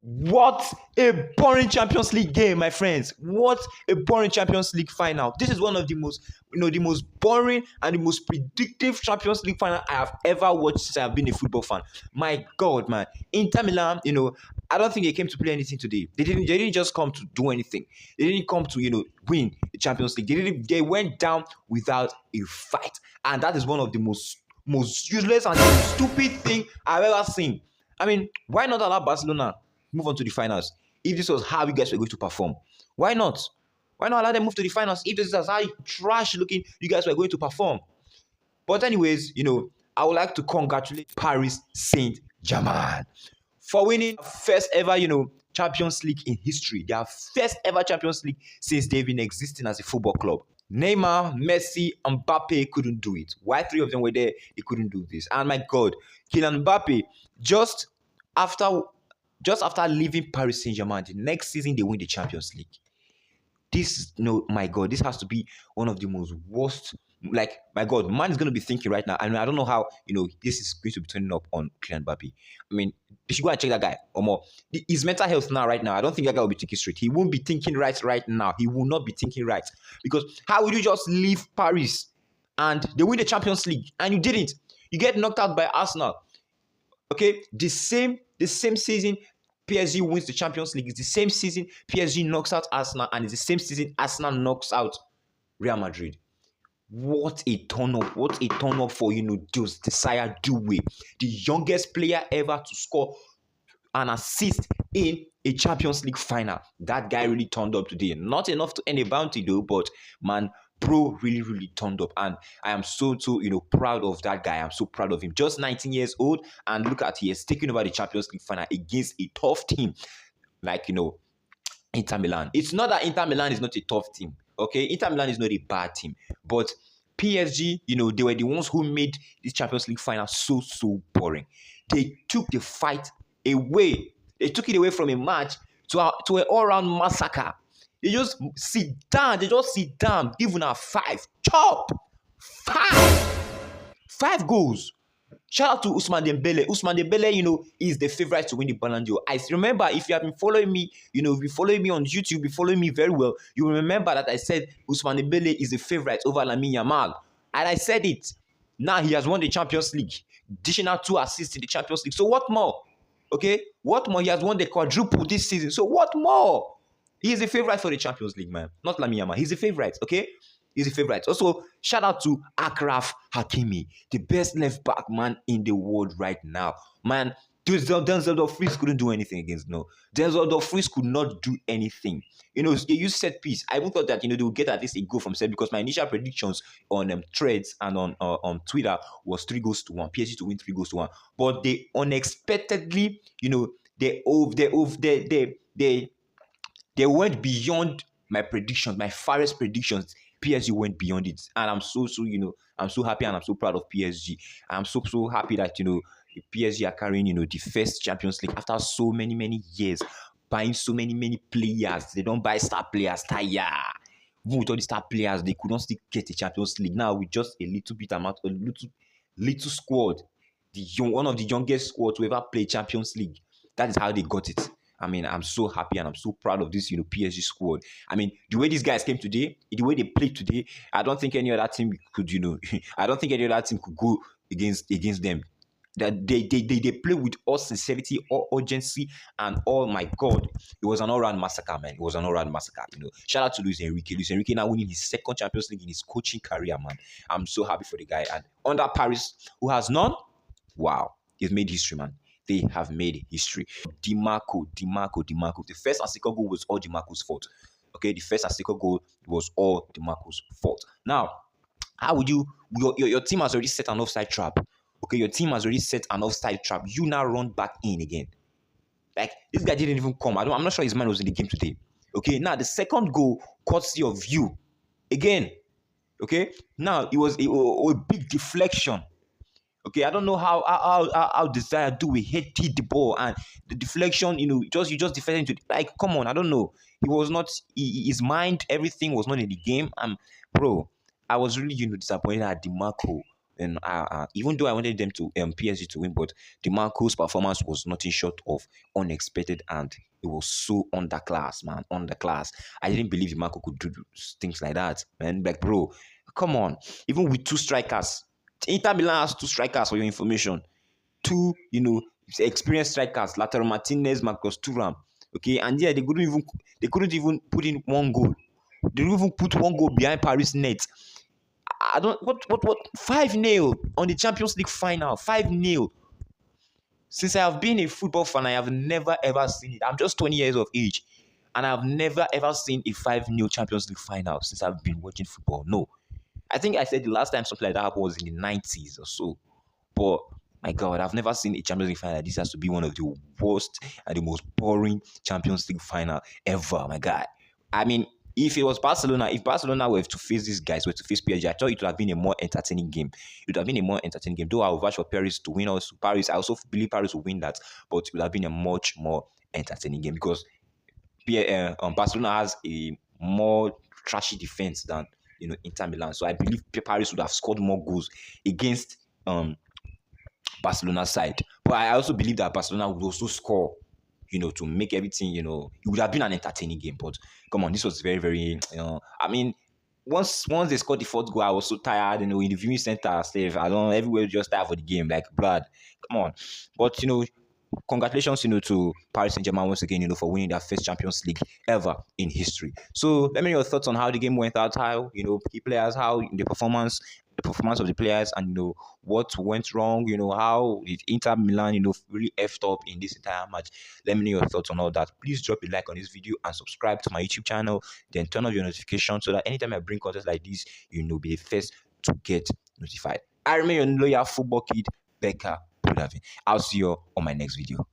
What a boring Champions League game, my friends. What a boring Champions League final. This is one of the most, the most boring and the most predictive Champions League final I have ever watched since I have been a football fan. My God, man. Inter Milan, I don't think they came to play anything today. They didn't just come to do anything. They didn't come to, win the Champions League. They went down without a fight. And that is one of the most useless and stupid thing I've ever seen. I mean, why not allow Barcelona move on to the finals if this was how you guys were going to perform? Why not? Why not allow them move to the finals if this is how trash looking you guys were going to perform? But anyways, I would like to congratulate Paris Saint-Germain for winning first ever, Champions League in history. Their first ever Champions League since they've been existing as a football club. Neymar, Messi, and Mbappe couldn't do it. Why three of them were there, they couldn't do this. And my God, Kylian Mbappe, just after leaving Paris Saint-Germain, the next season they win the Champions League. This, my God, this has to be one of the most worst. Like, my God, man is going to be thinking right now. I mean, I don't know how, this is going to be turning up on Kylian Mbappe. I mean, you should go and check that guy or more. His mental health now, right now, I don't think that guy will be thinking straight. He won't be thinking right now. He will not be thinking right. Because how would you just leave Paris and they win the Champions League and you didn't? You get knocked out by Arsenal. Okay, the same season PSG wins the Champions League. It's the same season PSG knocks out Arsenal, and it's the same season Arsenal knocks out Real Madrid. What a turn up! What a turn up for Désiré Doué, the youngest player ever to score an assist in a Champions League final. That guy really turned up today. Not enough to earn a bounty though, but man, bro really turned up, and I am so proud of that guy. I'm so proud of him. Just 19 years old, and look at he has taken over the Champions League final against a tough team like Inter Milan. It's not that Inter Milan is not a tough team. Okay, Inter Milan is not a bad team, but PSG, they were the ones who made this Champions League final so boring. They took the fight away. They took it away from a match to an all-round massacre. They just sit down. Give una 5. Chop! 5 goals. Shout out to Ousmane Dembele. Ousmane Dembele, is the favorite to win the Ballon d'Or. I remember, if you have been following me, if you follow me on YouTube, you follow me very well, you remember that I said Ousmane Dembele is the favorite over Lamine Yamal. And I said it. Now he has won the Champions League, dishing out 2 assists in the Champions League. So what more? Okay? What more? He has won the quadruple this season. So what more? He is the favorite for the Champions League, man. Not Lamine Yamal. He's the favorite, okay? He's the favorite. Also, shout out to Achraf Hakimi, the best left back man in the world right now. Man, Denzel Dumfries couldn't do anything against Denzel Dumfries could not do anything. They use set piece. I even thought that they would get at least a goal from set, because my initial predictions on threads and on Twitter was 3-1, PSG to win 3-1. But they unexpectedly, they went beyond my predictions, my farthest predictions. PSG went beyond it, and I'm so I'm so happy, and I'm so proud of PSG. I'm so happy that PSG are carrying the first Champions League after so many years, buying so many players. They don't buy star players. With all the star players, they could not still get a Champions League. Now with just a little bit amount, a little squad, one of the youngest squad to ever play Champions League. That is how they got it. I mean, I'm so happy and I'm so proud of this, PSG squad. I mean, the way these guys came today, the way they played today, I don't think any other team could, I don't think any other team could go against them. That they play with all sincerity, all urgency, and oh my God, it was an all-round massacre, man. It was an all-round massacre. Shout out to Luis Enrique. Luis Enrique now winning his second Champions League in his coaching career, man. I'm so happy for the guy. And under Paris, who has none, wow, he's made history, man. They have made history. DiMarco. The first and second goal was all DiMarco's fault. Okay, the first and second goal was all DiMarco's fault. Now, how would your team has already set an offside trap? Okay, your team has already set an offside trap. You now run back in again. Like, this guy didn't even come. I'm not sure his man was in the game today. Okay, now the second goal, courtesy of you. Again. Okay, now it was a big deflection. Okay, I don't know how Désiré Doué hit the ball, and the deflection, you just defended into, like, come on, I don't know. He was not, his mind, everything was not in the game. Bro, I was really, disappointed at DiMarco. And even though I wanted them to PSG to win, but the Marco's performance was nothing short of unexpected, and it was so underclass, man, underclass. I didn't believe Marco could do things like that, man. Like, bro, come on. Even with two strikers, Inter Milan has two strikers for your information. Two, experienced strikers, Lautaro Martinez, Marcus Thuram. Okay, and yeah, they couldn't even put in one goal. They didn't even put one goal behind Paris net. I don't what 5-0 on the Champions League final. 5-0. Since I have been a football fan, I have never ever seen it. I'm just 20 years of age, and I've never ever seen a 5-0 Champions League final since I've been watching football. No. I think I said the last time something like that happened was in the 90s or so. But my God, I've never seen a Champions League final. This has to be one of the worst and the most boring Champions League final ever, my guy. I mean, if it was Barcelona, if Barcelona were to face these guys, were to face PSG, I thought it would have been a more entertaining game. It would have been a more entertaining game. Though I would vouch for Paris to win also. Paris, I also believe Paris will win that, but it would have been a much more entertaining game because Barcelona has a more trashy defense than Inter Milan. So I believe Paris would have scored more goals against Barcelona's side. But I also believe that Barcelona would also score, to make everything, it would have been an entertaining game. But come on, this was very, very, I mean, once they scored the fourth goal, I was so tired, in the viewing center, everywhere just tired for the game, like blood. Come on. But, congratulations, to Paris Saint-Germain once again, for winning their first Champions League ever in history. So let me know your thoughts on how the game went out, how, key players, how the performance of the players, and what went wrong, how did Inter Milan, really effed up in this entire match. Let me know your thoughts on all that. Please drop a like on this video and subscribe to my YouTube channel. Then turn on your notifications so that anytime I bring content like this, be the first to get notified. I remain your loyal football kid, Beka Bodaven. I'll see you on my next video.